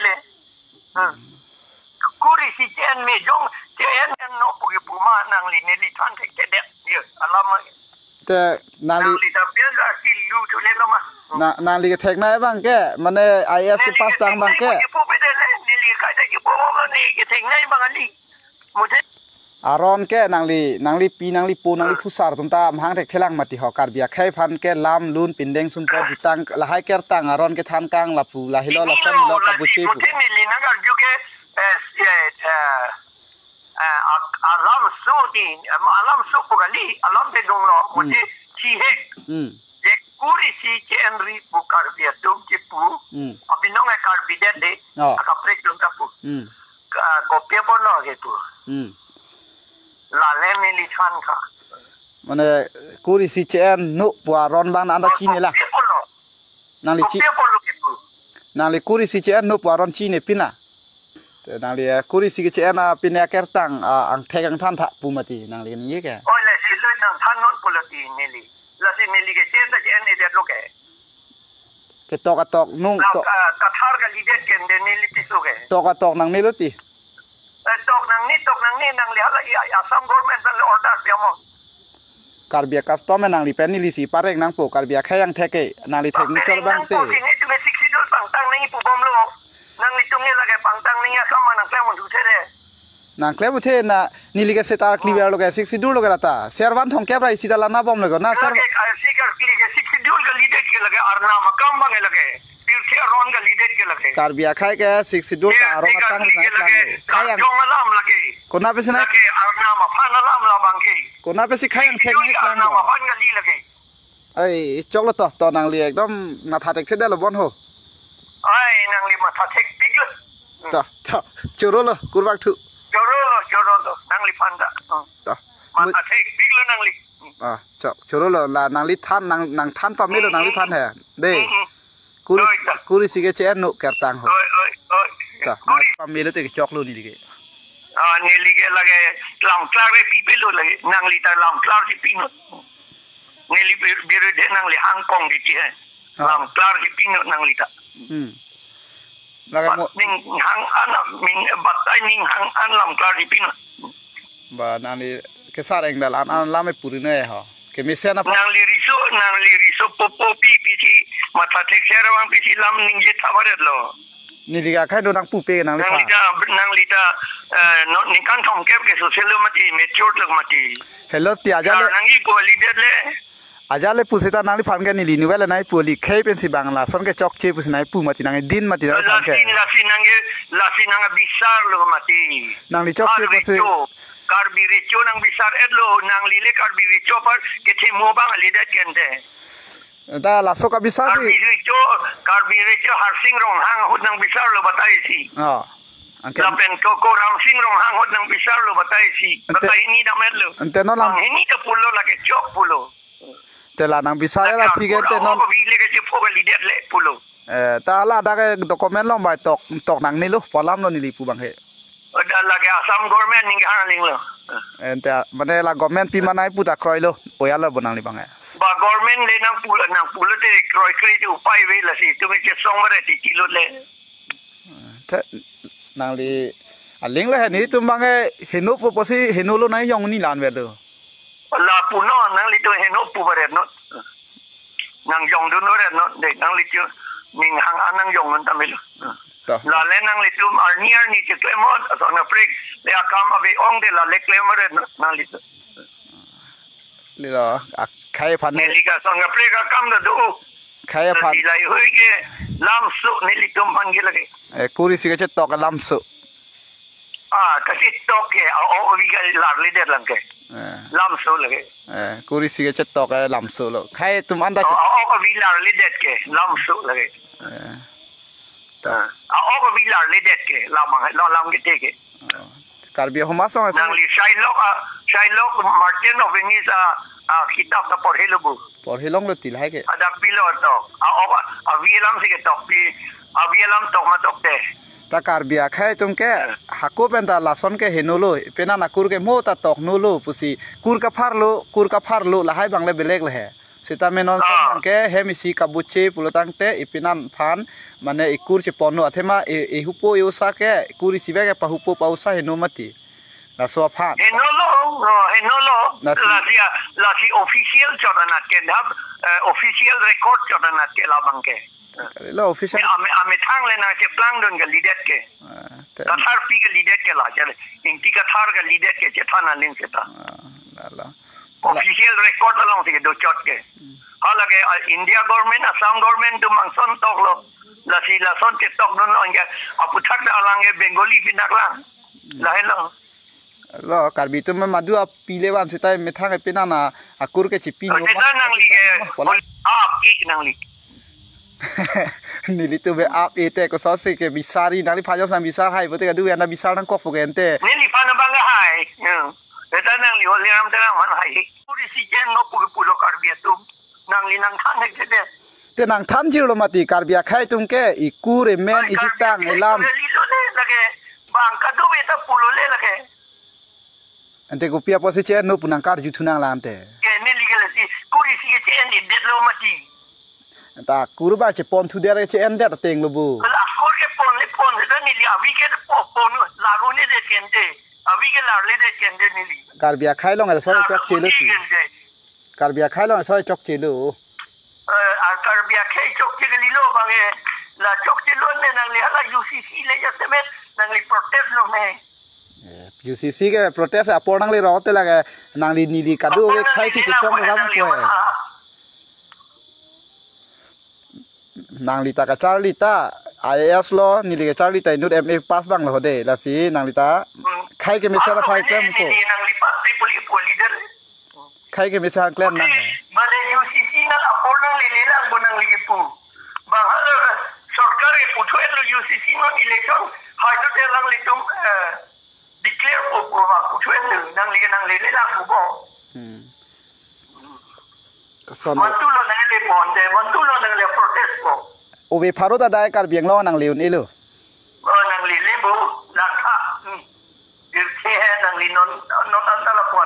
le kuri si chen me jong chen no pu ma nang li ne li than thek de ye alam แต่นาลี li ta pia la si lu tu le lo ma นาลีก็แทกนายบางแกมันใน IS ก็ pass ตังบางแก pu pe de le ni li ka de ki pu ma ni ke thek nai bang ali mu de อารอนแกนางลีปีนางลีปูนางลีผู้สารตุมตามหางเด็กเทลังมาติหอการเบียแค่พันแกลามลูนปินแดงซุนปอจุตังละให้แกตังอารอนแกทานกลางละปูละฮิโลละซันฮิโลกับบุชีปูนี่ลีนักอยู่แกalam su di alam su pukali alam te dong lo mudi chi he je kuri si chenri pukar bia tum chi pu abinong e kar bide de aka prek tum ta pu ko pe bono ge pu la le me li chan kha มันกูริสิเจนนุปัวรอนบางอันตะชีนี่ล่ะนางลีชีนางลีกูริสิเจนนุปัวรอนชีนี่ปินะแต่นางลีกูริสิเจนปินแกตังอังเทกังท่านทะปูมาตีนางลีนี่แกโอ้ยละสิเลยนางท่านนนปุลตีนี่ลีละสินี่ลีเกเจนตะเจนนี่เด็ดโลกแกตอกนุ่งตอกกะทาร์กะลีเด็ดเกนเดนี่ลิปิสุเกตอกนางนี่ลุติตอกนางนี่นางลีอะไรอาซัมกอร์เมนต์นั่นออร์ดาร์เปียมการเบียกัสตอมนางลีเป็นนิลิสีปาเร่งนางปูการเบียแค่ยังเทเกนางลีเทคนิคบางเตนี่ตุเมซิกซิดอลปังตังนี่ปูบอมโลนางลีตุงนี่ละแกปังตังนี่ซัมมานางแคลมันดูเทเรนางแคลบุเทนะนิลิกเซตาร์คลีเวอร์โลกซิกซิดูโลกละตาเซอร์วันทองแคบไรสิดาลานาบอมโลกนะเซอร์ซิกาคลีกซิกซิดูลกลีเด็ดke lage arna makam bang lage फिर से रॉन का लीडर के लगे कारबिया खाए के six door का आरोन तंग ना खायं जोंगलाम लगे कोना पे से ना के arna mafanalaam la bangke कोना पे से खायं थे नहीं प्लान arna mafan का ली लगे ऐ चोकलो तो नंग ली एकदम माथा टेक से दे बन हो ai nang li माथा टेक पिग तो चोरो लो कुरबाक थु चोरो nang li panda तो माथा टेक पिग लो nang li चोरो लो ला nang ली थान nang थान पा मे लो nang ली फान है दे कुरी सिगे चेन नो करतांग हो ता पा मे लो ते चोक लो नी दिगे नी लिगे लगे लाम क्लार रे पीपे लो लगे nang li ta lam क्लार si pino नी li biru de nang li hangkong di है lam क्लार si pino nang li ta lagi mo ning hang an min batai ning hang an lam क्लार si pino ba nang li ke sareng dal an lam e puri ne ha ke mesen apa nang li riso popo pi mata tek serwang pi lam ning je thabaret lo ni diga khai do nang pu pe nang li nang li ta no ning kan thong kep ke so selo mati mature log mati hello ti ajale nang i ko leader le ajale pusita nang li phan ke ni li ni wele nai poli khai pen si bangla son ke chok che pus nai pu mati nang din mati nang ke la fi nang bisar log mati nang li chok che pus karbirecho nang bisar edlo nang li le karbirecho par ke the mo bang leader kende ta la so ka bisar ri karbirecho har sing rong hang hut nang bisar lo batai si angke la pen ko ram sing rong hang hut nang bisar lo batai si batai ni da merlo ante no lam ni ta pulo la ke chok pulo te la nang bisar la pige te no ko vi le ke fo ga leader le pulo ta la da ke document lo bai tok nang ni lo polam lo ni li pu bang he da la ke asam government ning hang ling lo ente mane la government pi manai pu ta kroi lo oya lo bonang li bang he ba government le nang pulo te kroi kri te upai ve la si tu me che songre ti kilo le te nang li aling la he ni tu bang he henu po posi henu lo nai yong ni lan ve lo la pu no nang li tu henu pu bare no nang yong do no re no de nang li chu ning hang anang yong man tamil la le nang li tu arnier ni che klemo so na break le akam ave ong de la le klemo re nang li tu li lo khai phan ne li ka so na break akam da do khai phan ti lai hui ke lam su ne li tum pan ge lage kuri si ke tok lam su kasi tok ke o vi ga la le de lang ke lam su lage kuri si ke tok lam su lo khai tum anda o vi la le de ke lam su lage o vi la le de ke lam ke te ke karbi homa so nang li Shylock Martin of Venice kitab ta porhelong lo til hai ke ada pilot to avielam se ke tok pi avielam tok ma tok te ta karbi khai tum ke hako pen ta lason ke henolo pena na kur ke mo ta tok no lo pusi kur ka phar lo la hai bang le belek le he Sita menon sang ke hemisi kabuche pulotangte ipinan phan mane ikur che pono athema e hupo yosa ke kuri sibe ke pahupo pausa henomati la so phan henolo la si official chorana ke hab official record chorana ke la bangke lo official ame thang le na ke plang don ke leader ke kathar pi ke leader ke la chale inti kathar ke leader ke che thana ling se ta la official record along se do chot ke halage India government Assam government tu mangson tok lo la si la son ke tok non onja apu thak alang e Bengali pinaklang la hello lo karbi tu madu pile wan sita me thang e pinana akur ke chipi no ma nang li ap ik nang li nili tu be ap ete ko so se ke bisari nali phajo sam bisar hai bote ka du anda bisar nang ko fogente nili pana bang hai eta nang li holi ram terang man hai puri si chen no pu pulo karbi tu nang li nang than ke te nang than jiro mati karbi khai tum ke ikure men ikitang elam lage bang ka du beta pulo le lage ante ko pia posi chen no punang kar ju thunang lam te ke nili ke si puri si chen ni det lo mati ta kurba che pon thu dere che en da teng lo bu la kor ke pon da nili avi ke pon la ru ne de kente avi ke la le de kente nili karbi khai long ala so chok che lo ti karbi khai long so chok che lo karbi khai chok che ke lo bange la chok che lo ne nang li hala UCC le ya se met nang li protest lo me UCC ke protest apor nang li ro te la ke nang li nili kadu we khai si che som ram ko nang lita ka charli ta IAS lo nili ka charli ta inut MA pass bang lo de la si nang lita khai ke mesara phai kem ko nang li pas tripoli leader khai ke mesara clan nang mane UCC na apor nang li lela bunang li pu bahal sarkar e puthwe lo UCC no election haidu te nang li tum declare ko puthwe nang li lela bu Mantulo nang le ponde, mantulo nang le protest ko. Obe pharo da dai kar biang lo nang leun elu. Nang le bu lakha. Ir the hai nang li non antala ko